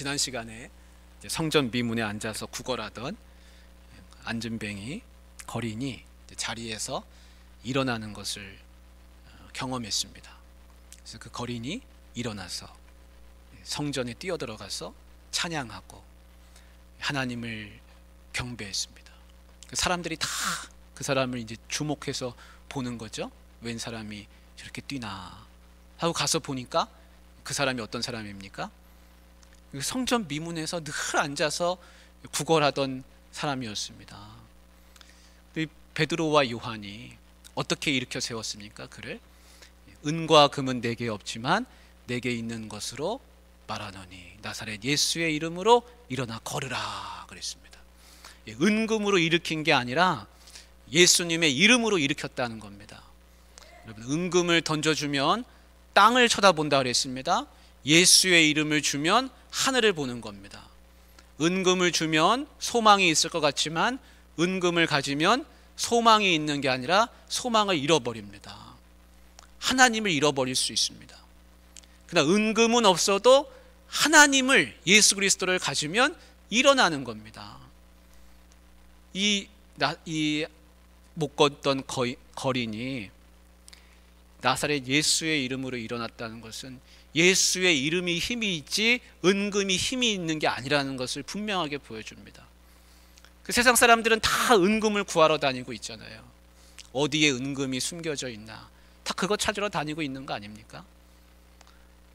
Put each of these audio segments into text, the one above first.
지난 시간에 성전 미문에 앉아서 구걸하던 안진뱅이 거린이 자리에서 일어나는 것을 경험했습니다. 그래서 그 거린이 일어나서 성전에 뛰어들어가서 찬양하고 하나님을 경배했습니다. 사람들이 다 그 사람을 이제 주목해서 보는 거죠. 웬 사람이 저렇게 뛰나 하고 가서 보니까 그 사람이 어떤 사람입니까? 성전 미문에서 늘 앉아서 구걸하던 사람이었습니다. 베드로와 요한이 어떻게 일으켜 세웠습니까? 그를 은과 금은 내게 없지만 내게 있는 것으로 말하노니 나사렛 예수의 이름으로 일어나 걸으라 그랬습니다. 은금으로 일으킨 게 아니라 예수님의 이름으로 일으켰다는 겁니다. 여러분, 은금을 던져주면 땅을 쳐다본다 그랬습니다. 예수의 이름을 주면 하늘을 보는 겁니다. 은금을 주면 소망이 있을 것 같지만 은금을 가지면 소망이 있는 게 아니라 소망을 잃어버립니다. 하나님을 잃어버릴 수 있습니다. 그러나 은금은 없어도 하나님을, 예수 그리스도를 가지면 일어나는 겁니다. 이 못 걷던 거린이 나사렛 예수의 이름으로 일어났다는 것은 예수의 이름이 힘이 있지 은금이 힘이 있는 게 아니라는 것을 분명하게 보여줍니다. 그 세상 사람들은 다 은금을 구하러 다니고 있잖아요. 어디에 은금이 숨겨져 있나 다 그거 찾으러 다니고 있는 거 아닙니까?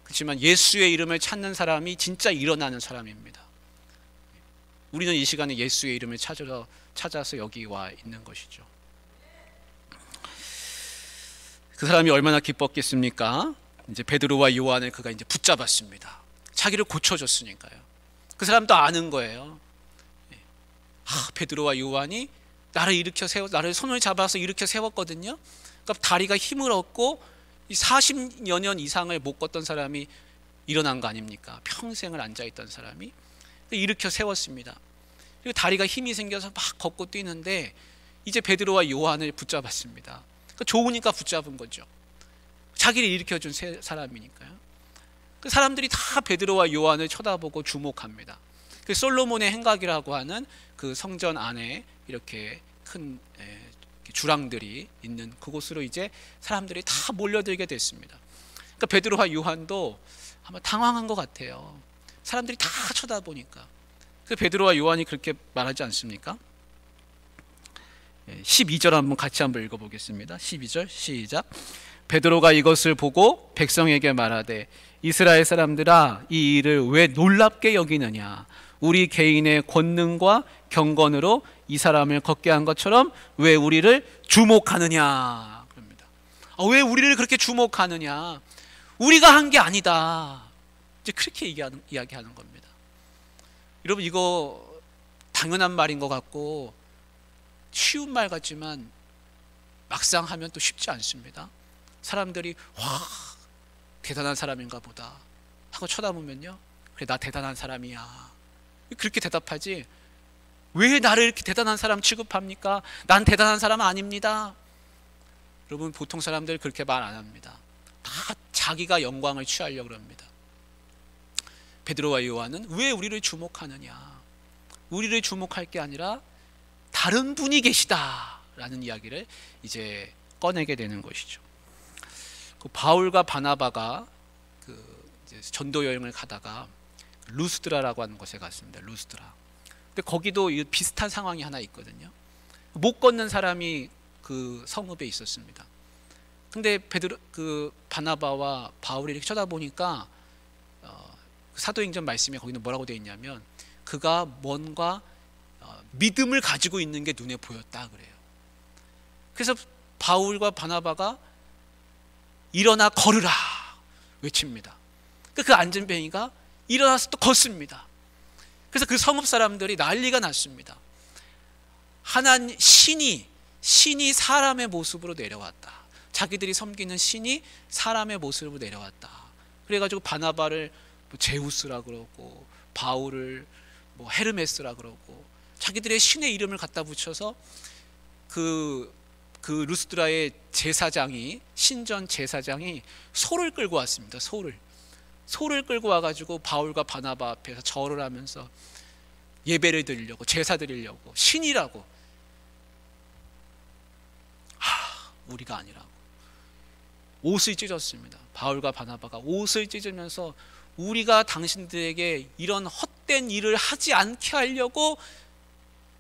그렇지만 예수의 이름을 찾는 사람이 진짜 일어나는 사람입니다. 우리는 이 시간에 예수의 이름을 찾아서 여기 와 있는 것이죠. 그 사람이 얼마나 기뻤겠습니까? 이제 베드로와 요한을 그가 이제 붙잡았습니다. 자기를 고쳐줬으니까요. 그 사람도 아는 거예요. 베드로와 요한이 나를 손을 잡아서 일으켜 세웠거든요. 그러니까 다리가 힘을 얻고 40여 년 이상을 못 걷던 사람이 일어난 거 아닙니까? 평생을 앉아있던 사람이 일으켜 세웠습니다. 그리고 다리가 힘이 생겨서 막 걷고 뛰는데 이제 베드로와 요한을 붙잡았습니다. 좋으니까 붙잡은 거죠. 자기를 일으켜준 사람이니까요. 그 사람들이 다 베드로와 요한을 쳐다보고 주목합니다. 그 솔로몬의 행각이라고 하는 그 성전 안에 이렇게 큰 주랑들이 있는 그곳으로 이제 사람들이 다 몰려들게 됐습니다. 그러니까 베드로와 요한도 아마 당황한 것 같아요. 사람들이 다 쳐다보니까. 그 베드로와 요한이 그렇게 말하지 않습니까? 12절 같이 한번 읽어보겠습니다. 12절 시작. 베드로가 이것을 보고 백성에게 말하되 이스라엘 사람들아 이 일을 왜 놀랍게 여기느냐? 우리 개인의 권능과 경건으로 이 사람을 걷게 한 것처럼 왜 우리를 주목하느냐? 그럽니다. 왜 우리를 그렇게 주목하느냐? 우리가 한 게 아니다. 이제 그렇게 이야기하는 겁니다. 여러분, 이거 당연한 말인 것 같고 쉬운 말 같지만 막상 하면 또 쉽지 않습니다. 사람들이 와 대단한 사람인가 보다 하고 쳐다보면요, 그래 나 대단한 사람이야 그렇게 대답하지 왜 나를 이렇게 대단한 사람 취급합니까? 난 대단한 사람 아닙니다. 여러분, 보통 사람들 그렇게 말 안 합니다. 다 자기가 영광을 취하려고 합니다. 베드로와 요한은 왜 우리를 주목하느냐? 우리를 주목할 게 아니라 다른 분이 계시다라는 이야기를 이제 꺼내게 되는 것이죠. 그 바울과 바나바가 이제 전도 여행을 가다가 루스드라라고 하는 곳에 갔습니다. 루스드라. 근데 거기도 비슷한 상황이 하나 있거든요. 못 걷는 사람이 그 성읍에 있었습니다. 근데 바나바와 바울이 이렇게 쳐다보니까 사도행전 말씀에 거기는 뭐라고 되어 있냐면 그가 뭔가 믿음을 가지고 있는 게 눈에 보였다 그래요. 그래서 바울과 바나바가 일어나 걸으라 외칩니다. 그 안진뱅이가 일어나서 또 걷습니다. 그래서 그 성읍 사람들이 난리가 났습니다. 신이 사람의 모습으로 내려왔다. 자기들이 섬기는 신이 사람의 모습으로 내려왔다. 그래가지고 바나바를 제우스라 그러고 바울을 헤르메스라 그러고 자기들의 신의 이름을 갖다 붙여서 그 루스드라의 제사장이 신전 제사장이 소를 끌고 왔습니다. 소를 소를 끌고 와가지고 바울과 바나바 앞에서 절을 하면서 예배를 드리려고, 제사 드리려고, 신이라고. 우리가 아니라고. 옷을 찢었습니다. 바울과 바나바가 옷을 찢으면서 우리가 당신들에게 이런 헛된 일을 하지 않게 하려고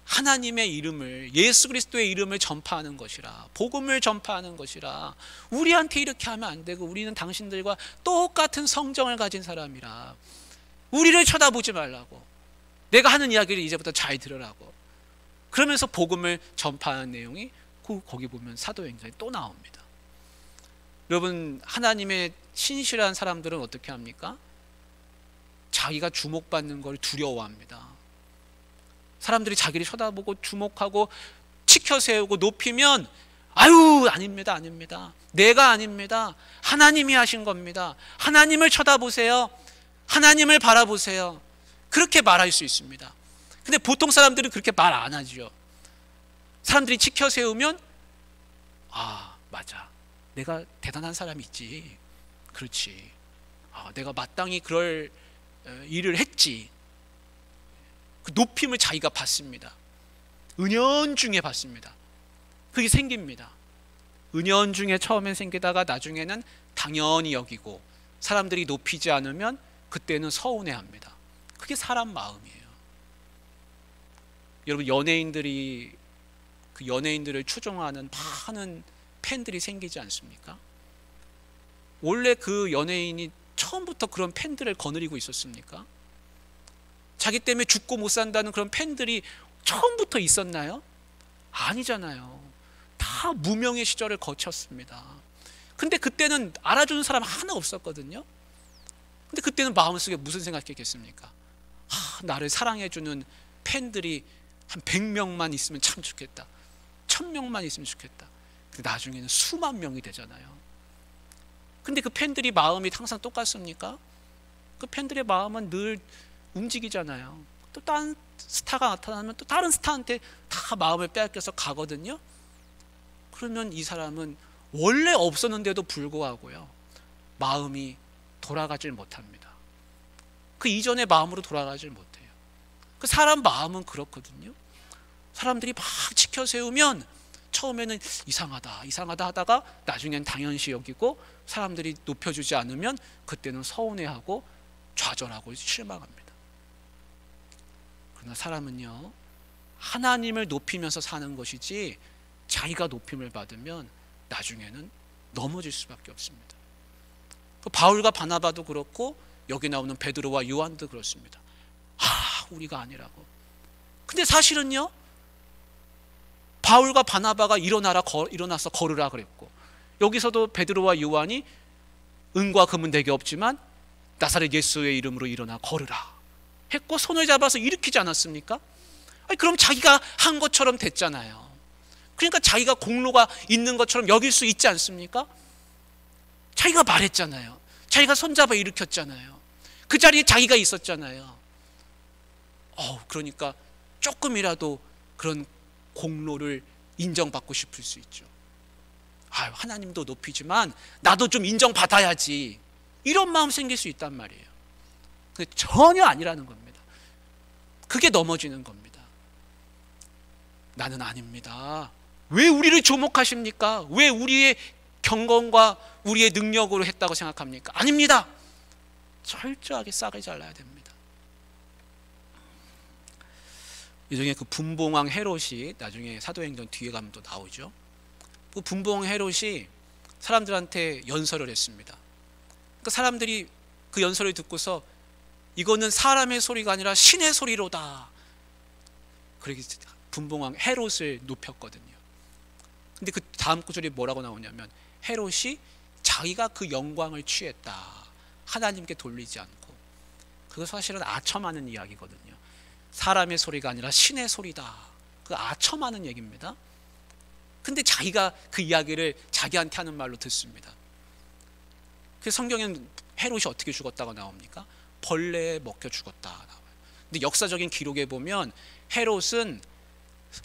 하나님의 이름을, 예수 그리스도의 이름을 전파하는 것이라, 복음을 전파하는 것이라. 우리한테 이렇게 하면 안 되고, 우리는 당신들과 똑같은 성정을 가진 사람이라. 우리를 쳐다보지 말라고. 내가 하는 이야기를 이제부터 잘 들으라고. 그러면서 복음을 전파하는 내용이 거기 보면 사도행전에 또 나옵니다. 여러분, 하나님의 신실한 사람들은 어떻게 합니까? 자기가 주목받는 걸 두려워합니다. 사람들이 자기를 쳐다보고 주목하고 치켜 세우고 높이면, 아유, 아닙니다, 아닙니다. 내가 아닙니다. 하나님이 하신 겁니다. 하나님을 쳐다보세요. 하나님을 바라보세요. 그렇게 말할 수 있습니다. 근데 보통 사람들은 그렇게 말 안 하죠. 사람들이 치켜 세우면, 맞아, 내가 대단한 사람이 있지. 그렇지. 내가 마땅히 그럴 일을 했지. 그 높임을 자기가 받습니다. 은연중에 받습니다. 그게 생깁니다. 은연중에 처음엔 생기다가 나중에는 당연히 여기고, 사람들이 높이지 않으면 그때는 서운해합니다. 그게 사람 마음이에요. 여러분, 연예인들이 그 연예인들을 추종하는 많은 팬들이 생기지 않습니까? 원래 그 연예인이 처음부터 그런 팬들을 거느리고 있었습니까? 자기 때문에 죽고 못 산다는 그런 팬들이 처음부터 있었나요? 아니잖아요. 다 무명의 시절을 거쳤습니다. 근데 그때는 알아주는 사람 하나 없었거든요. 근데 그때는 마음속에 무슨 생각했겠습니까? 나를 사랑해주는 팬들이 한 100명만 있으면 참 좋겠다. 1000명만 있으면 좋겠다. 근데 나중에는 수만 명이 되잖아요. 근데 그 팬들이 마음이 항상 똑같습니까? 그 팬들의 마음은 늘 움직이잖아요. 또 다른 스타가 나타나면 또 다른 스타한테 다 마음을 빼앗겨서 가거든요. 그러면 이 사람은 원래 없었는데도 불구하고요, 마음이 돌아가질 못합니다. 그 이전의 마음으로 돌아가질 못해요. 그 사람 마음은 그렇거든요. 사람들이 막 지켜 세우면 처음에는 이상하다 하다가 나중엔 당연시 여기고, 사람들이 높여주지 않으면 그때는 서운해하고 좌절하고 실망합니다. 그러나 사람은요, 하나님을 높이면서 사는 것이지 자기가 높임을 받으면 나중에는 넘어질 수밖에 없습니다. 그 바울과 바나바도 그렇고, 여기 나오는 베드로와 요한도 그렇습니다. 우리가 아니라고. 근데 사실은요, 바울과 바나바가 일어나서 걸으라 그랬고, 여기서도 베드로와 요한이 은과 금은 내게 없지만 나사렛 예수의 이름으로 일어나 걸으라 했고, 손을 잡아서 일으키지 않았습니까? 그럼 자기가 한 것처럼 됐잖아요. 그러니까 자기가 공로가 있는 것처럼 여길 수 있지 않습니까? 자기가 말했잖아요. 자기가 손잡아 일으켰잖아요. 그 자리에 자기가 있었잖아요. 그러니까 조금이라도 그런 공로를 인정받고 싶을 수 있죠. 하나님도 높이지만 나도 좀 인정받아야지, 이런 마음 생길 수 있단 말이에요. 근데 전혀 아니라는 겁니다. 그게 넘어지는 겁니다. 나는 아닙니다. 왜 우리를 조목하십니까? 왜 우리의 경건과 우리의 능력으로 했다고 생각합니까? 아닙니다. 철저하게 싹을 잘라야 됩니다. 이 중에 그 분봉왕 헤롯이 나중에 사도행전 뒤에 가면 또 나오죠. 그 분봉왕 헤롯이 사람들한테 연설을 했습니다. 그 사람들이 그 연설을 듣고서 이거는 사람의 소리가 아니라 신의 소리로다. 그러기 분봉왕 헤롯을 높였거든요. 근데 그 다음 구절이 뭐라고 나오냐면, 헤롯이 자기가 그 영광을 취했다. 하나님께 돌리지 않고. 그거 사실은 아첨하는 이야기거든요. 사람의 소리가 아니라 신의 소리다. 그 아첨하는 얘기입니다. 근데 자기가 그 이야기를 자기한테 하는 말로 듣습니다. 그 성경에는 헤롯이 어떻게 죽었다고 나옵니까? 벌레에 먹혀 죽었다 나와요. 근데 역사적인 기록에 보면 헤롯은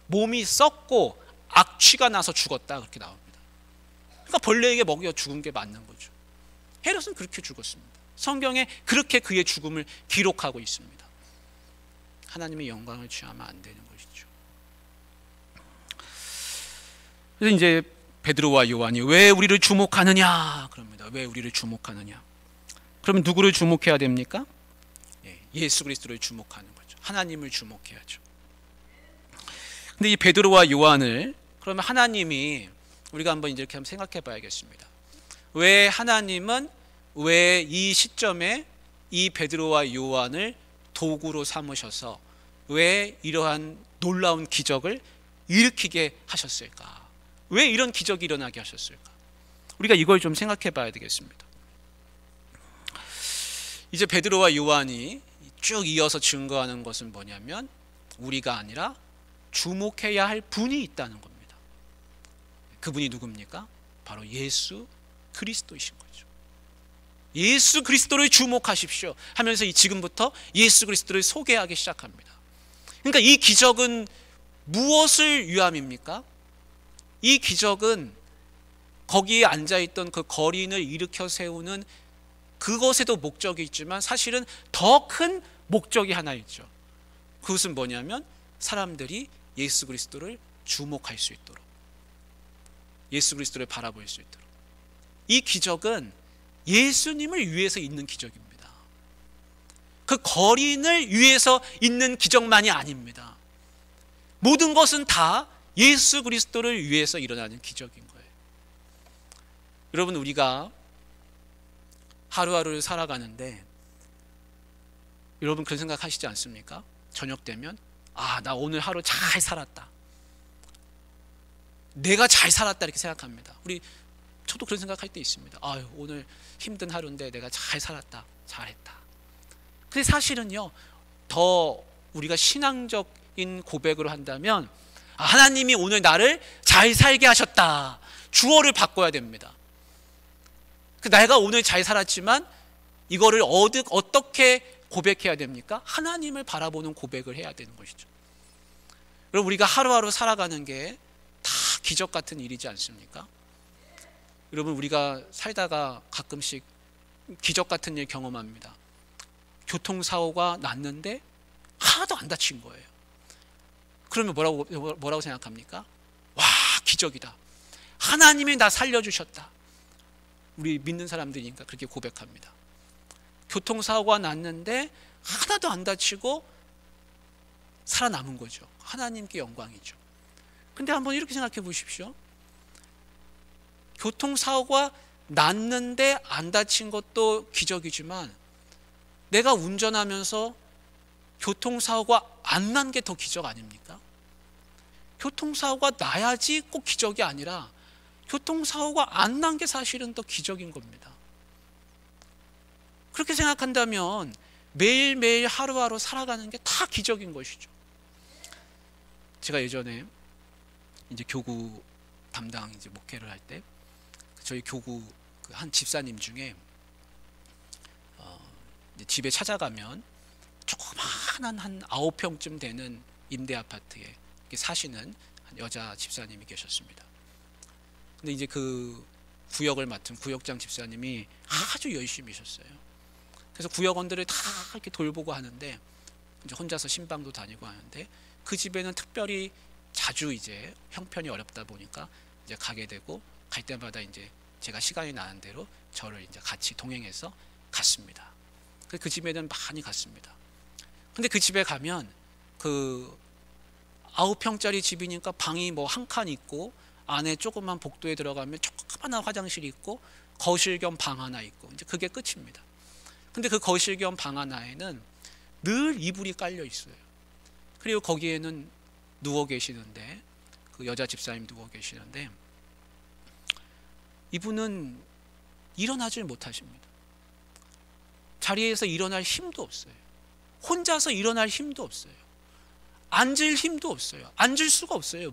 몸이 썩고 악취가 나서 죽었다, 그렇게 나옵니다. 그러니까 벌레에게 먹여 죽은 게 맞는 거죠. 헤롯은 그렇게 죽었습니다. 성경에 그렇게 그의 죽음을 기록하고 있습니다. 하나님의 영광을 취하면 안 되는 것이죠. 그래서 이제 베드로와 요한이 왜 우리를 주목하느냐 그럽니다. 왜 우리를 주목하느냐? 그러면 누구를 주목해야 됩니까? 예수 그리스도를 주목하는 거죠. 하나님을 주목해야죠. 근데 이 베드로와 요한을 그러면 하나님이 우리가 한번 이렇게 한번 생각해 봐야겠습니다. 왜 하나님은 왜 이 시점에 이 베드로와 요한을 도구로 삼으셔서 왜 이러한 놀라운 기적을 일으키게 하셨을까? 왜 이런 기적이 일어나게 하셨을까? 우리가 이걸 좀 생각해 봐야 되겠습니다. 이제 베드로와 요한이 쭉 이어서 증거하는 것은 뭐냐면 우리가 아니라 주목해야 할 분이 있다는 겁니다. 그분이 누굽니까? 바로 예수 그리스도이신 거죠. 예수 그리스도를 주목하십시오 하면서 지금부터 예수 그리스도를 소개하기 시작합니다. 그러니까 이 기적은 무엇을 위함입니까? 이 기적은 거기에 앉아있던 그 거린을 일으켜 세우는 그것에도 목적이 있지만 사실은 더 큰 목적이 하나 있죠. 그것은 뭐냐면 사람들이 예수 그리스도를 주목할 수 있도록, 예수 그리스도를 바라볼 수 있도록. 이 기적은 예수님을 위해서 있는 기적입니다. 그 거린을 위해서 있는 기적만이 아닙니다. 모든 것은 다 예수 그리스도를 위해서 일어나는 기적인 거예요. 여러분, 우리가 하루하루를 살아가는데 여러분 그런 생각 하시지 않습니까? 저녁 되면 나 오늘 하루 잘 살았다, 내가 잘 살았다 이렇게 생각합니다. 저도 그런 생각할 때 있습니다. 오늘 힘든 하루인데 내가 잘 살았다, 잘했다. 근데 사실은요, 더 우리가 신앙적인 고백으로 한다면 하나님이 오늘 나를 잘 살게 하셨다, 주어를 바꿔야 됩니다. 내가 오늘 잘 살았지만 이거를 어떻게 고백해야 됩니까? 하나님을 바라보는 고백을 해야 되는 것이죠. 여러분, 우리가 하루하루 살아가는 게 다 기적 같은 일이지 않습니까? 여러분, 우리가 살다가 가끔씩 기적 같은 일 경험합니다. 교통사고가 났는데 하나도 안 다친 거예요. 그러면 뭐라고 생각합니까? 와, 기적이다, 하나님이 나 살려주셨다. 우리 믿는 사람들이니까 그렇게 고백합니다. 교통사고가 났는데 하나도 안 다치고 살아남은 거죠. 하나님께 영광이죠. 근데 한번 이렇게 생각해 보십시오. 교통사고가 났는데 안 다친 것도 기적이지만 내가 운전하면서 교통사고가 안 난 게 더 기적 아닙니까? 교통사고가 나야지 꼭 기적이 아니라 교통사고가 안 난 게 사실은 더 기적인 겁니다. 그렇게 생각한다면 매일매일 하루하루 살아가는 게 다 기적인 것이죠. 제가 예전에 이제 교구 담당 이제 목회를 할 때 저희 교구 한 집사님 중에 집에 찾아가면 조그마한 한 9평쯤 되는 임대 아파트에 사시는 여자 집사님이 계셨습니다. 근데 이제 그 구역을 맡은 구역장 집사님이 아주 열심히셨어요. 그래서 구역원들을 다 이렇게 돌보고 하는데 이제 혼자서 신방도 다니고 하는데 그 집에는 특별히 자주 이제 형편이 어렵다 보니까 이제 가게 되고, 갈 때마다 이제 제가 시간이 나는 대로 저를 이제 같이 동행해서 갔습니다. 그 집에는 많이 갔습니다. 근데 그 집에 가면 그 9평짜리 집이니까 방이 뭐 한 칸 있고 안에 조그만 복도에 들어가면 조그만한 화장실이 있고 거실 겸 방 하나 있고 이제 그게 끝입니다. 근데 그 거실 겸 방 하나에는 늘 이불이 깔려 있어요. 그리고 거기에는 누워 계시는데, 그 여자 집사님 누워 계시는데 이분은 일어나질 못하십니다. 자리에서 일어날 힘도 없어요. 혼자서 일어날 힘도 없어요. 앉을 힘도 없어요. 앉을 수가 없어요.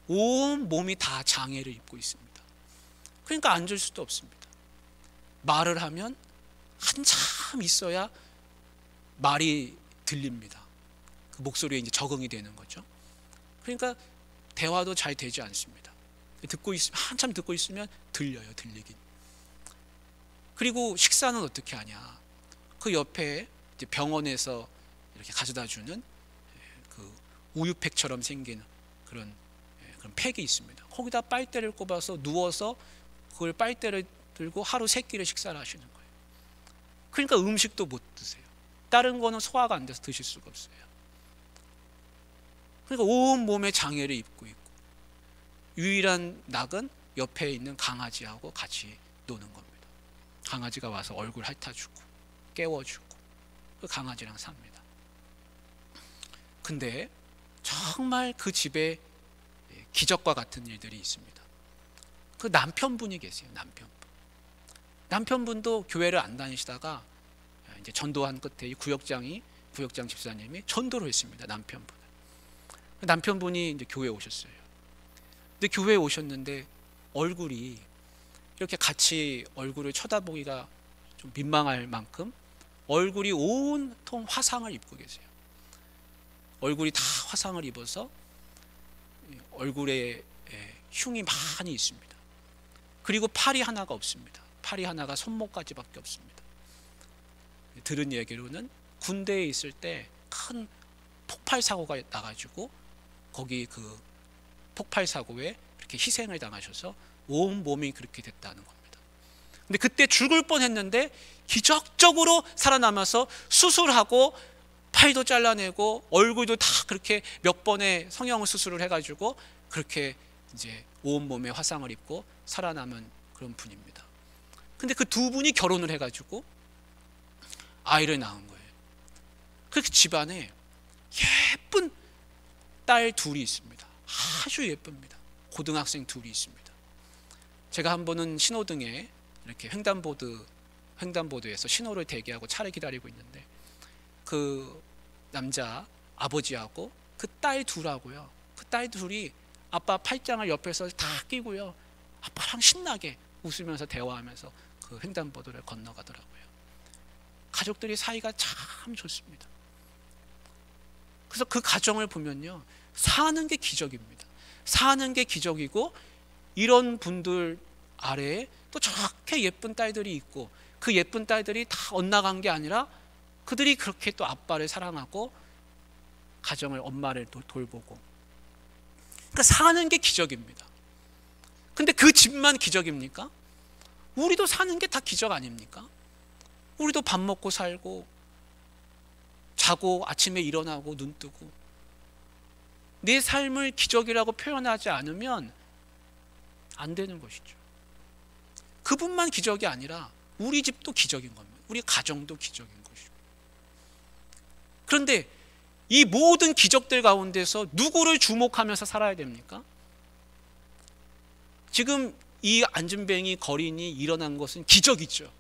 온 몸이 다 장애를 입고 있습니다. 그러니까 앉을 수도 없습니다. 말을 하면 한참 있어야 말이 들립니다. 그 목소리에 이제 적응이 되는 거죠. 그러니까 대화도 잘 되지 않습니다. 한참 듣고 있으면 들려요, 들리긴. 그리고 식사는 어떻게 하냐? 그 옆에 이제 병원에서 이렇게 가져다 주는 그 우유팩처럼 생긴 그런 팩이 있습니다. 거기다 빨대를 꼽아서 누워서 그걸 빨대를 들고 하루 3끼를 식사를 하시는 거예요. 그러니까 음식도 못 드세요. 다른 거는 소화가 안 돼서 드실 수가 없어요. 그러니까 온 몸에 장애를 입고 있고, 유일한 낙은 옆에 있는 강아지하고 같이 노는 겁니다. 강아지가 와서 얼굴 핥아주고 깨워주고 그 강아지랑 삽니다. 근데 정말 그 집에 기적과 같은 일들이 있습니다. 그 남편분이 계세요. 남편분도 교회를 안 다니시다가 이제 전도한 끝에 이 구역장 집사님이 전도를 했습니다. 남편분이 이제 교회에 오셨어요. 근데 교회에 오셨는데 얼굴이 이렇게 같이 얼굴을 쳐다보기가 좀 민망할 만큼 얼굴이 온통 화상을 입고 계세요. 얼굴이 다 화상을 입어서 얼굴에 흉이 많이 있습니다. 그리고 팔이 하나가 없습니다. 팔이 하나가 손목까지밖에 없습니다. 들은 얘기로는 군대에 있을 때 큰 폭발 사고가 나가지고 거기 그 폭발 사고에 그렇게 희생을 당하셔서 온 몸이 그렇게 됐다는 겁니다. 근데 그때 죽을 뻔했는데 기적적으로 살아남아서 수술하고 팔도 잘라내고 얼굴도 다 그렇게 몇 번의 성형 수술을 해가지고 그렇게 이제 온 몸에 화상을 입고 살아남은 그런 분입니다. 근데 그 두 분이 결혼을 해가지고 아이를 낳은 거예요. 그 집안에 예쁜 딸 둘이 있습니다. 아주 예쁩니다. 고등학생 둘이 있습니다. 제가 한 번은 신호등에 이렇게 횡단보도에서 신호를 대기하고 차를 기다리고 있는데 그 남자 아버지하고 그 딸 둘하고요. 그 딸 둘이 아빠 팔짱을 옆에서 다 끼고요. 아빠랑 신나게 웃으면서 대화하면서 그 횡단보도를 건너가더라고요. 가족들이 사이가 참 좋습니다. 그래서 그 가정을 보면요. 사는 게 기적입니다. 사는 게 기적이고 이런 분들 아래에 또 저렇게 예쁜 딸들이 있고 그 예쁜 딸들이 다 엇나간 게 아니라 그들이 그렇게 또 아빠를 사랑하고 가정을 엄마를 돌보고 그러니까 사는 게 기적입니다. 근데 그 집만 기적입니까? 우리도 사는 게 다 기적 아닙니까? 우리도 밥 먹고 살고 자고 아침에 일어나고 눈 뜨고 내 삶을 기적이라고 표현하지 않으면 안 되는 것이죠. 그분만 기적이 아니라 우리 집도 기적인 겁니다. 우리 가정도 기적인 것이고. 그런데 이 모든 기적들 가운데서 누구를 주목하면서 살아야 됩니까? 지금 이 안진뱅이 거린이 일어난 것은 기적이죠.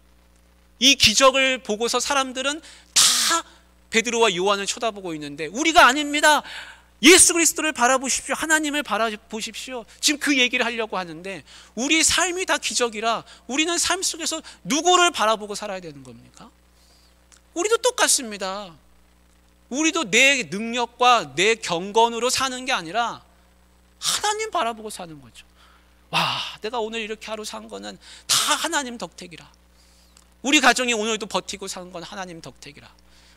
이 기적을 보고서 사람들은 다 베드로와 요한을 쳐다보고 있는데 우리가 아닙니다. 예수 그리스도를 바라보십시오. 하나님을 바라보십시오. 지금 그 얘기를 하려고 하는데 우리 삶이 다 기적이라 우리는 삶 속에서 누구를 바라보고 살아야 되는 겁니까? 우리도 똑같습니다. 우리도 내 능력과 내 경건으로 사는 게 아니라 하나님 바라보고 사는 거죠. 와, 내가 오늘 이렇게 하루 산 거는 다 하나님 덕택이라. 우리 가정이 오늘도 버티고 사는 건 하나님 덕택이라.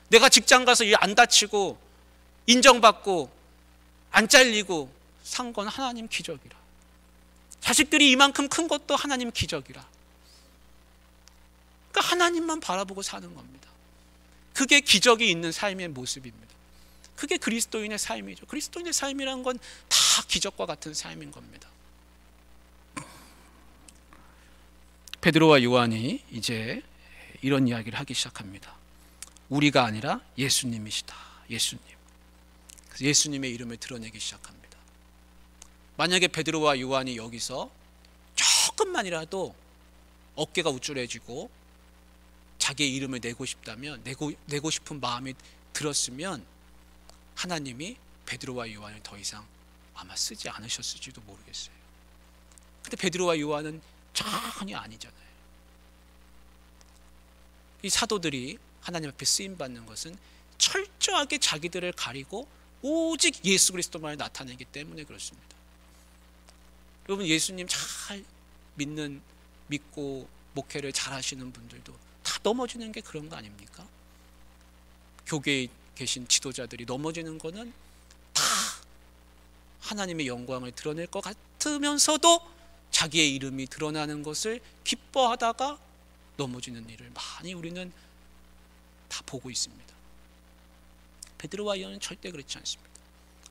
내가 직장 가서 일 안 다치고 인정받고 안 잘리고 산 건 하나님 기적이라. 자식들이 이만큼 큰 것도 하나님 기적이라. 그러니까 하나님만 바라보고 사는 겁니다. 그게 기적이 있는 삶의 모습입니다. 그게 그리스도인의 삶이죠. 그리스도인의 삶이란 건 다 기적과 같은 삶인 겁니다. 베드로와 요한이 이제 이런 이야기를 하기 시작합니다. 우리가 아니라 예수님이시다. 예수님. 그래서 예수님의 이름을 드러내기 시작합니다. 만약에 베드로와 요한이 여기서 조금만이라도 어깨가 우쭐해지고 자기의 이름을 내고 싶다면 내고 싶은 마음이 들었으면 하나님이 베드로와 요한을 더 이상 아마 쓰지 않으셨을지도 모르겠어요. 근데 베드로와 요한은 전혀 아니잖아요. 이 사도들이 하나님 앞에 쓰임받는 것은 철저하게 자기들을 가리고 오직 예수 그리스도만을 나타내기 때문에 그렇습니다. 여러분 예수님 잘 믿고 목회를 잘 하시는 분들도 다 넘어지는 게 그런 거 아닙니까? 교계에 계신 지도자들이 넘어지는 거는 다 하나님의 영광을 드러낼 것 같으면서도 자기의 이름이 드러나는 것을 기뻐하다가 넘어지는 일을 많이 우리는 다 보고 있습니다. 베드로와 요한은 절대 그렇지 않습니다.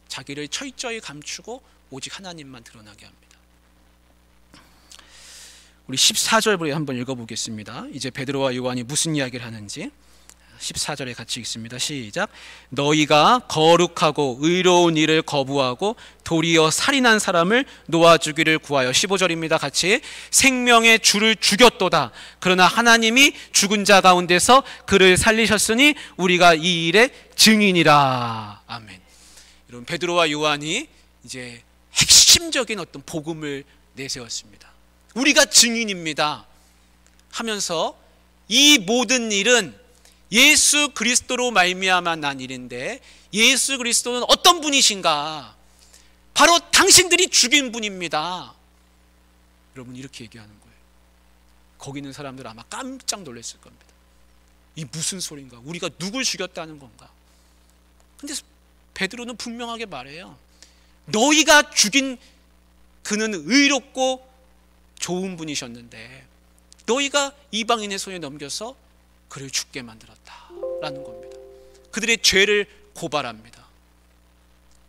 자기를 철저히 감추고 오직 하나님만 드러나게 합니다. 우리 14절 한번 읽어보겠습니다. 이제 베드로와 요한이 무슨 이야기를 하는지 14절에 같이 읽습니다. 시작. 너희가 거룩하고 의로운 일을 거부하고 도리어 살인한 사람을 놓아주기를 구하여. 15절입니다. 같이. 생명의 주를 죽였도다. 그러나 하나님이 죽은 자 가운데서 그를 살리셨으니 우리가 이 일의 증인이라. 아멘. 여러분, 베드로와 요한이 이제 핵심적인 어떤 복음을 내세웠습니다. 우리가 증인입니다 하면서 이 모든 일은 예수 그리스도로 말미암아 난 일인데, 예수 그리스도는 어떤 분이신가? 바로 당신들이 죽인 분입니다. 여러분, 이렇게 얘기하는 거예요. 거기 있는 사람들 아마 깜짝 놀랐을 겁니다. 이 무슨 소린가? 우리가 누굴 죽였다는 건가? 근데 베드로는 분명하게 말해요. 너희가 죽인 그는 의롭고 좋은 분이셨는데 너희가 이방인의 손에 넘겨서 그를 죽게 만들었다라는 겁니다. 그들의 죄를 고발합니다.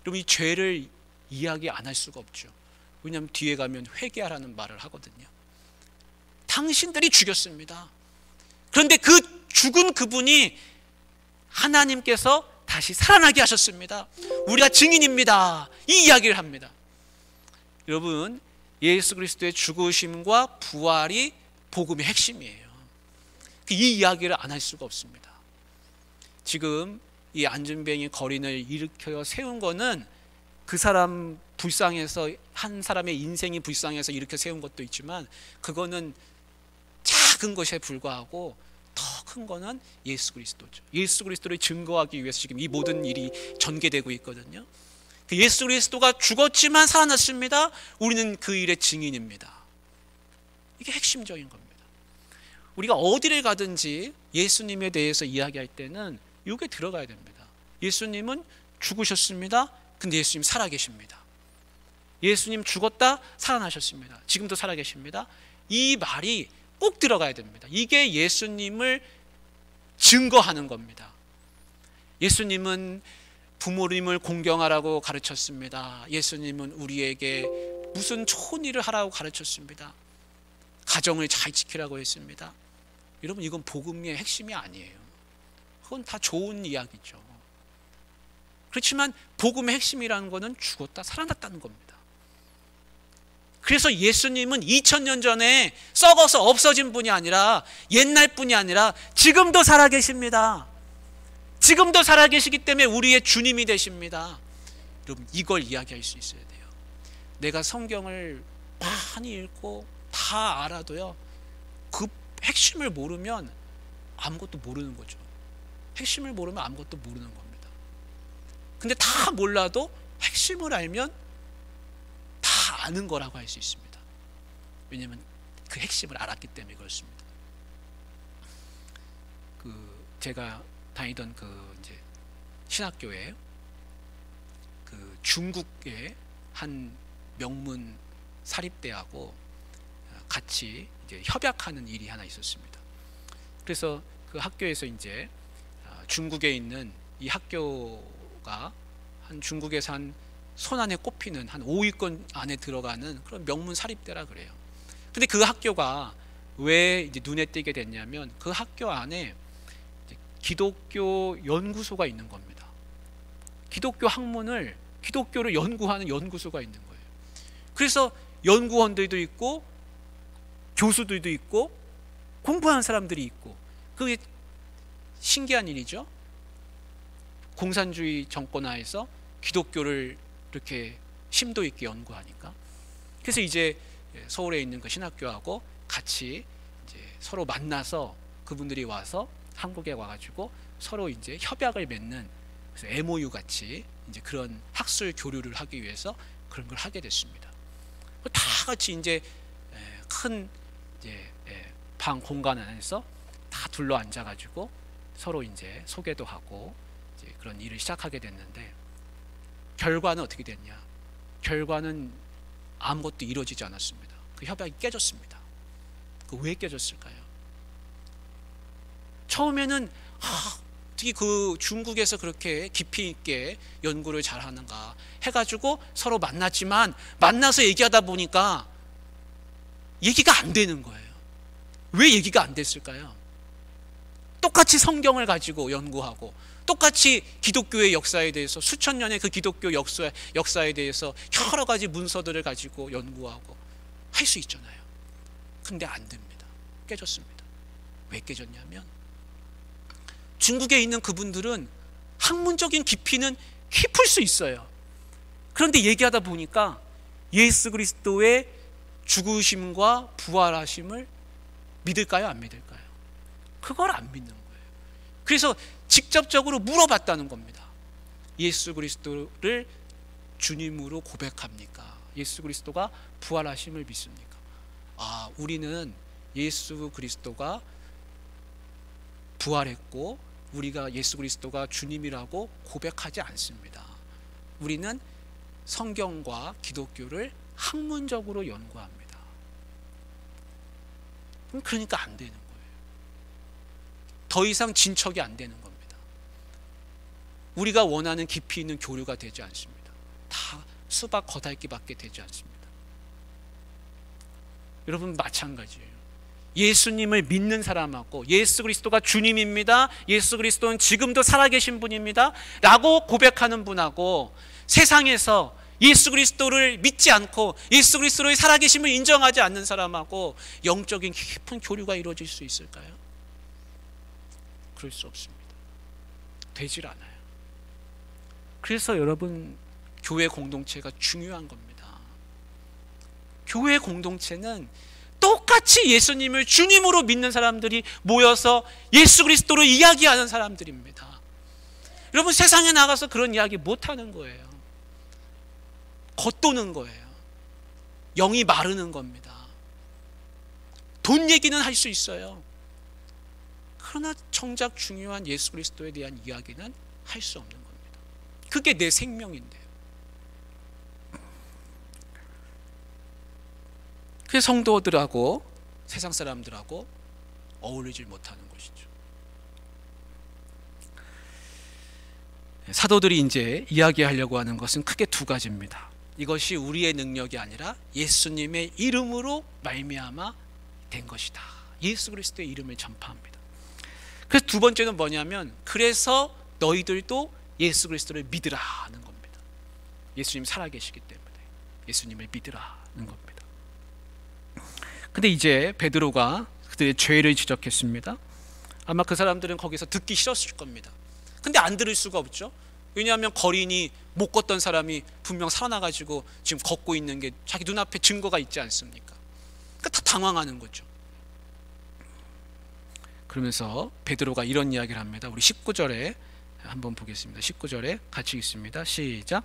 여러분, 이 죄를 이야기 안 할 수가 없죠. 왜냐하면 뒤에 가면 회개하라는 말을 하거든요. 당신들이 죽였습니다. 그런데 그 죽은 그분이 하나님께서 다시 살아나게 하셨습니다. 우리가 증인입니다. 이 이야기를 합니다. 여러분, 예수 그리스도의 죽으심과 부활이 복음의 핵심이에요. 이 이야기를 안 할 수가 없습니다. 지금 이 안전뱅이 거린을 일으켜 세운 거는 그 사람 불쌍해서, 한 사람의 인생이 불쌍해서 일으켜 세운 것도 있지만 그거는 작은 것에 불과하고 더 큰 거는 예수 그리스도죠. 예수 그리스도를 증거하기 위해서 지금 이 모든 일이 전개되고 있거든요. 그 예수 그리스도가 죽었지만 살아났습니다. 우리는 그 일의 증인입니다. 이게 핵심적인 겁니다. 우리가 어디를 가든지 예수님에 대해서 이야기할 때는 이게 들어가야 됩니다. 예수님은 죽으셨습니다. 근데 예수님 살아계십니다. 예수님 죽었다 살아나셨습니다. 지금도 살아계십니다. 이 말이 꼭 들어가야 됩니다. 이게 예수님을 증거하는 겁니다. 예수님은 부모님을 공경하라고 가르쳤습니다. 예수님은 우리에게 무슨 좋은 일을 하라고 가르쳤습니다. 가정을 잘 지키라고 했습니다. 여러분, 이건 복음의 핵심이 아니에요. 그건 다 좋은 이야기죠. 그렇지만 복음의 핵심이라는 것은 죽었다 살아났다는 겁니다. 그래서 예수님은 2000년 전에 썩어서 없어진 분이 아니라, 옛날 분이 아니라 지금도 살아계십니다. 지금도 살아계시기 때문에 우리의 주님이 되십니다. 여러분, 이걸 이야기할 수 있어야 돼요. 내가 성경을 많이 읽고 다 알아도요, 그 핵심을 모르면 아무것도 모르는 거죠. 핵심을 모르면 아무것도 모르는 겁니다. 근데 다 몰라도 핵심을 알면 다 아는 거라고 할 수 있습니다. 왜냐하면 그 핵심을 알았기 때문에 그렇습니다. 제가 다니던 이제 신학교에 중국의 한 명문 사립대하고 같이 이제 협약하는 일이 하나 있었습니다. 그래서 그 학교에서 이제 중국에 있는 이 학교가 중국에서 한 손 안에 꼽히는 한 5위권 안에 들어가는 그런 명문 사립대라 그래요. 근데 그 학교가 왜 이제 눈에 띄게 됐냐면, 그 학교 안에 기독교 연구소가 있는 겁니다. 기독교 학문을, 기독교를 연구하는 연구소가 있는 거예요. 그래서 연구원들도 있고 교수들도 있고 공부하는 사람들이 있고, 그게 신기한 일이죠. 공산주의 정권 하에서 기독교를 이렇게 심도 있게 연구하니까. 그래서 이제 서울에 있는 그 신학교하고 같이 이제 서로 만나서, 그분들이 와서 한국에 와가지고 서로 이제 협약을 맺는, 그래서 MOU 같이 이제 그런 학술 교류를 하기 위해서 그런 걸 하게 됐습니다. 다 같이 이제 큰 이제 방 공간 안에서 다 둘러 앉아가지고 서로 이제 소개도 하고 이제 그런 일을 시작하게 됐는데, 결과는 어떻게 됐냐? 결과는 아무것도 이루어지지 않았습니다. 그 협약이 깨졌습니다. 그 왜 깨졌을까요? 처음에는 어떻게 그 중국에서 그렇게 깊이 있게 연구를 잘하는가 해가지고 서로 만났지만, 만나서 얘기하다 보니까 얘기가 안 되는 거예요. 왜 얘기가 안 됐을까요? 똑같이 성경을 가지고 연구하고, 똑같이 기독교의 역사에 대해서, 수천 년의 그 기독교 역사에 대해서 여러 가지 문서들을 가지고 연구하고 할 수 있잖아요. 근데 안 됩니다. 깨졌습니다. 왜 깨졌냐면, 중국에 있는 그분들은 학문적인 깊이는 깊을 수 있어요. 그런데 얘기하다 보니까 예수 그리스도의 죽으심과 부활하심을 믿을까요? 안 믿을까요? 그걸 안 믿는 거예요. 그래서 직접적으로 물어봤다는 겁니다. 예수 그리스도를 주님으로 고백합니까? 예수 그리스도가 부활하심을 믿습니까? 우리는 예수 그리스도가 부활했고 우리가 예수 그리스도가 주님이라고 고백하지 않습니다. 우리는 성경과 기독교를 학문적으로 연구합니다. 그러니까 안 되는 거예요. 더 이상 진척이 안 되는 겁니다. 우리가 원하는 깊이 있는 교류가 되지 않습니다. 다 수박 겉핥기밖에 되지 않습니다. 여러분, 마찬가지예요. 예수님을 믿는 사람하고 예수 그리스도가 주님입니다, 예수 그리스도는 지금도 살아계신 분입니다 라고 고백하는 분하고, 세상에서 예수 그리스도를 믿지 않고 예수 그리스도의 살아계심을 인정하지 않는 사람하고 영적인 깊은 교류가 이루어질 수 있을까요? 그럴 수 없습니다. 되질 않아요. 그래서 여러분, 교회 공동체가 중요한 겁니다. 교회 공동체는 똑같이 예수님을 주님으로 믿는 사람들이 모여서 예수 그리스도로 이야기하는 사람들입니다. 여러분, 세상에 나가서 그런 이야기 못하는 거예요. 겉도는 거예요. 영이 마르는 겁니다. 돈 얘기는 할 수 있어요. 그러나 정작 중요한 예수 그리스도에 대한 이야기는 할 수 없는 겁니다. 그게 내 생명인데요. 그래서 성도들하고 세상 사람들하고 어울리질 못하는 것이죠. 사도들이 이제 이야기하려고 하는 것은 크게 두 가지입니다. 이것이 우리의 능력이 아니라 예수님의 이름으로 말미암아 된 것이다. 예수 그리스도의 이름을 전파합니다. 그래서 두 번째는 뭐냐면, 그래서 너희들도 예수 그리스도를 믿으라는 겁니다. 예수님 살아계시기 때문에 예수님을 믿으라는 겁니다. 근데 이제 베드로가 그들의 죄를 지적했습니다. 아마 그 사람들은 거기서 듣기 싫었을 겁니다. 근데 안 들을 수가 없죠. 왜냐하면 거린이 못 걷던 사람이 분명 살아나가지고 지금 걷고 있는 게 자기 눈앞에 증거가 있지 않습니까? 그러니까 다 당황하는 거죠. 그러면서 베드로가 이런 이야기를 합니다. 우리 19절에 한번 보겠습니다. 19절에 같이 읽습니다. 시작.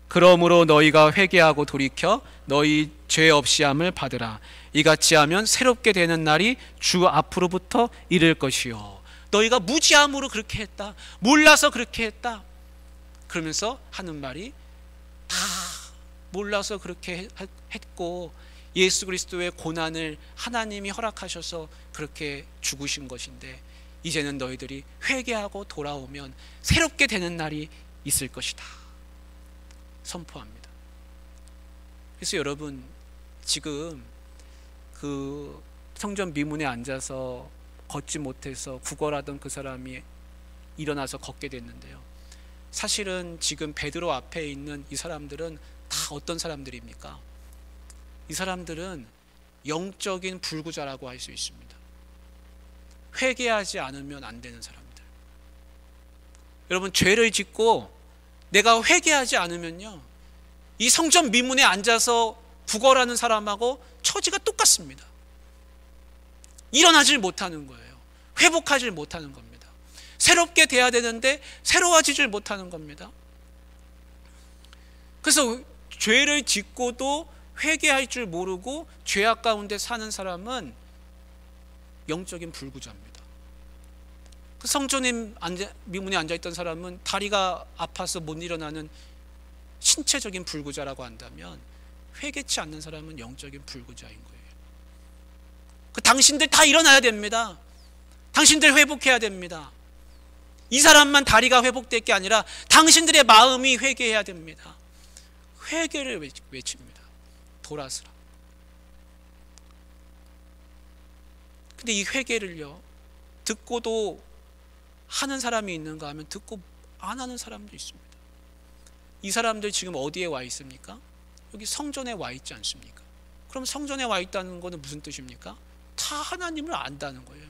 그러므로 너희가 회개하고 돌이켜 너희 죄 없이 함을 받으라. 이같이 하면 새롭게 되는 날이 주 앞으로부터 이를 것이요. 너희가 무지함으로 그렇게 했다, 몰라서 그렇게 했다, 그러면서 하는 말이 다 몰라서 그렇게 했고 예수 그리스도의 고난을 하나님이 허락하셔서 그렇게 죽으신 것인데, 이제는 너희들이 회개하고 돌아오면 새롭게 되는 날이 있을 것이다 선포합니다. 그래서 여러분, 지금 그 성전 미문에 앉아서 걷지 못해서 구걸하던 그 사람이 일어나서 걷게 됐는데요, 사실은 지금 베드로 앞에 있는 이 사람들은 다 어떤 사람들입니까? 이 사람들은 영적인 불구자라고 할 수 있습니다. 회개하지 않으면 안 되는 사람들. 여러분, 죄를 짓고 내가 회개하지 않으면요, 이 성전 미문에 앉아서 구걸하는 사람하고 처지가 똑같습니다. 일어나질 못하는 거예요. 회복하질 못하는 겁니다. 새롭게 돼야 되는데 새로워지질 못하는 겁니다. 그래서 죄를 짓고도 회개할 줄 모르고 죄악 가운데 사는 사람은 영적인 불구자입니다. 그 성전에 미문에 앉아있던 사람은 다리가 아파서 못 일어나는 신체적인 불구자라고 한다면, 회개치 않는 사람은 영적인 불구자인 거예요. 그 당신들 다 일어나야 됩니다. 당신들 회복해야 됩니다. 이 사람만 다리가 회복될 게 아니라 당신들의 마음이 회개해야 됩니다. 회개를 외칩니다. 돌아서라. 근데 이 회개를요, 듣고도 하는 사람이 있는가 하면 듣고 안 하는 사람도 있습니다. 이 사람들 지금 어디에 와 있습니까? 여기 성전에 와 있지 않습니까? 그럼 성전에 와 있다는 것은 무슨 뜻입니까? 다 하나님을 안다는 거예요.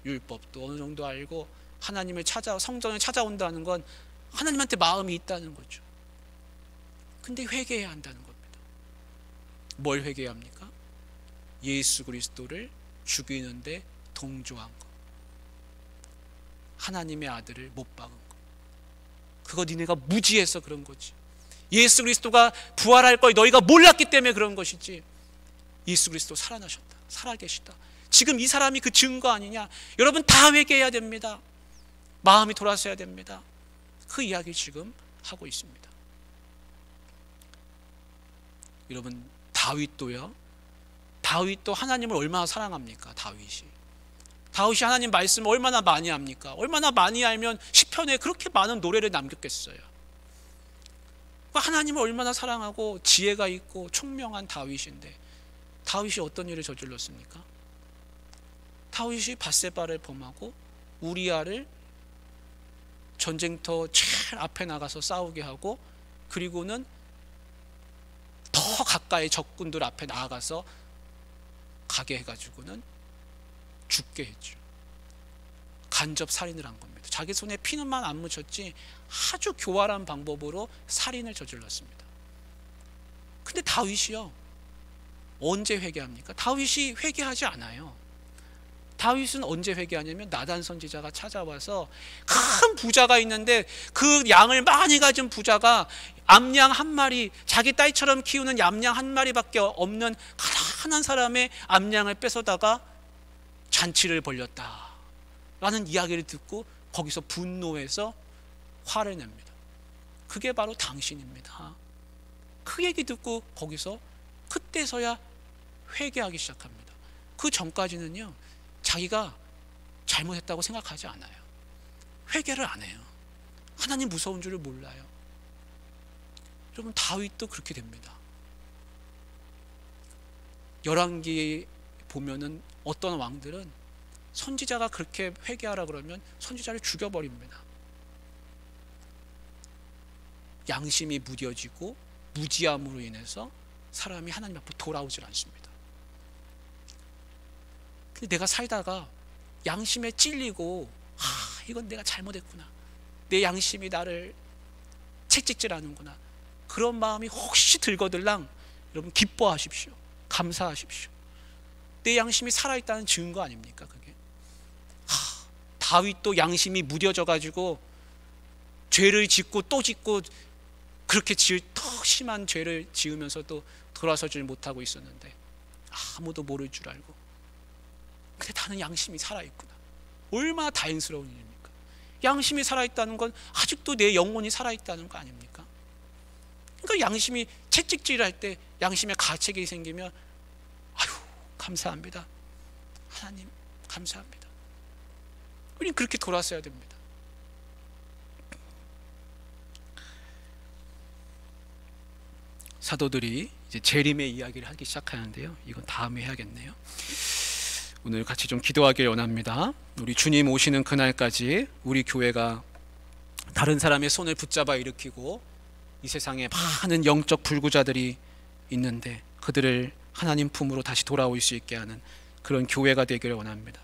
율법도 어느 정도 알고 하나님을 성전에 찾아온다는 건 하나님한테 마음이 있다는 거죠. 근데 회개해야 한다는 겁니다. 뭘 회개해야 합니까? 예수 그리스도를 죽이는데 동조한 것, 하나님의 아들을 못 박은 것, 그거 니네가 무지해서 그런 거지. 예수 그리스도가 부활할 걸 너희가 몰랐기 때문에 그런 것이지, 예수 그리스도 살아나셨다, 살아계시다, 지금 이 사람이 그 증거 아니냐. 여러분 다 회개해야 됩니다. 마음이 돌아서야 됩니다. 그 이야기를 지금 하고 있습니다. 여러분 다윗도 하나님을 얼마나 사랑합니까? 다윗이 하나님 말씀을 얼마나 많이 합니까? 얼마나 많이 알면 시편에 그렇게 많은 노래를 남겼겠어요. 하나님을 얼마나 사랑하고 지혜가 있고 총명한 다윗인데, 다윗이 어떤 일을 저질렀습니까? 다윗이 밧세바를 범하고 우리아를 전쟁터 제일 앞에 나가서 싸우게 하고, 그리고는 더 가까이 적군들 앞에 나아가서 가게 해가지고는 죽게 했죠. 간접 살인을 한 겁니다. 자기 손에 피는만 안 묻혔지 아주 교활한 방법으로 살인을 저질렀습니다. 근데 다윗이요, 언제 회개합니까? 다윗이 회개하지 않아요. 다윗은 언제 회개하냐면, 나단 선지자가 찾아와서 큰 부자가 있는데 그 양을 많이 가진 부자가 암양 한 마리, 자기 딸처럼 키우는 암양 한 마리밖에 없는 가난한 사람의 암양을 뺏어다가 잔치를 벌렸다라는 이야기를 듣고 거기서 분노해서 화를 냅니다. 그게 바로 당신입니다. 그 얘기 듣고 거기서 그때서야 회개하기 시작합니다. 그 전까지는요, 자기가 잘못했다고 생각하지 않아요. 회개를 안 해요. 하나님 무서운 줄을 몰라요. 여러분 다윗도 그렇게 됩니다. 열왕기 보면은 어떤 왕들은 선지자가 그렇게 회개하라 그러면 선지자를 죽여버립니다. 양심이 무뎌지고 무지함으로 인해서 사람이 하나님 앞으로 돌아오질 않습니다. 근데 내가 살다가 양심에 찔리고, 이건 내가 잘못했구나, 내 양심이 나를 채찍질하는구나, 그런 마음이 혹시 들거들랑 여러분 기뻐하십시오. 감사하십시오. 내 양심이 살아있다는 증거 아닙니까 그게? 다윗도 양심이 무뎌져 가지고 죄를 짓고 또 짓고, 그렇게 더 심한 죄를 지으면서도 돌아서질 못하고 있었는데 아무도 모를 줄 알고, 근데 나는 양심이 살아있구나. 얼마나 다행스러운 일입니까? 양심이 살아있다는 건 아직도 내 영혼이 살아있다는 거 아닙니까? 그러니까 양심이 채찍질할 때 양심에 가책이 생기면, 아유 감사합니다, 하나님 감사합니다, 우리는 그렇게 돌아서야 됩니다. 사도들이 이제 재림의 이야기를 하기 시작하는데요, 이건 다음에 해야겠네요. 오늘 같이 좀 기도하길 원합니다. 우리 주님 오시는 그날까지 우리 교회가 다른 사람의 손을 붙잡아 일으키고, 이 세상에 많은 영적 불구자들이 있는데 그들을 하나님 품으로 다시 돌아올 수 있게 하는 그런 교회가 되기를 원합니다.